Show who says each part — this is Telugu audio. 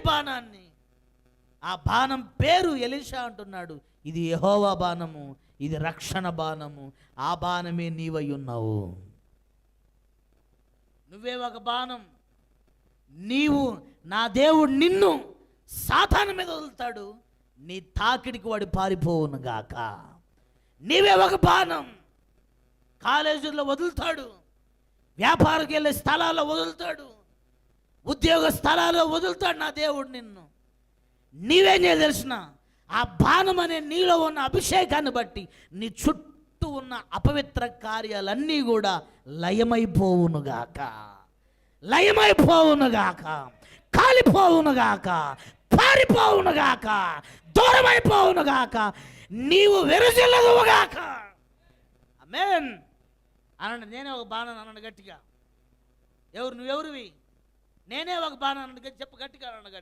Speaker 1: బాణాన్ని. ఆ బాణం పేరు ఎలీషా అంటున్నాడు, ఇది యెహోవా బాణము, ఇది రక్షణ బాణము. ఆ బాణమే నీవై ఉన్నావు. నువ్వే ఒక బాణం. నీవు, నా దేవుడు నిన్ను సాతాను మీద వదులుతాడు, నీ తాకిడికి వాడు పారిపోవును గాక. నీవే ఒక బాణం. కాలేజీల్లో వదులుతాడు, వ్యాపారకు వెళ్ళే స్థలాల్లో వదులుతాడు, ఉద్యోగ స్థలాల్లో వదులుతాడు నా దేవుడు నిన్ను. నీవేం చేయ తెలిసిన, ఆ బాణం అనే నీలో ఉన్న అభిషేకాన్ని బట్టి నీ చుట్టూ ఉన్న అపవిత్ర కార్యాలన్నీ కూడా లయమైపోవునుగాక, లయమైపోవునుగాక, కాలిపోవునుగాక, పారిపోవునుగాక, దూరమైపోవునుగాక, నీవు వెరజిల్లదువుగాక. ఆమేన్ అనండి. నేనే ఒక బాణం అనండి గట్టిగా. ఎవరు? నువ్వెవరివి? నేనే ఒక బాణం అనండి, చెప్పు గట్టిగా అనండి.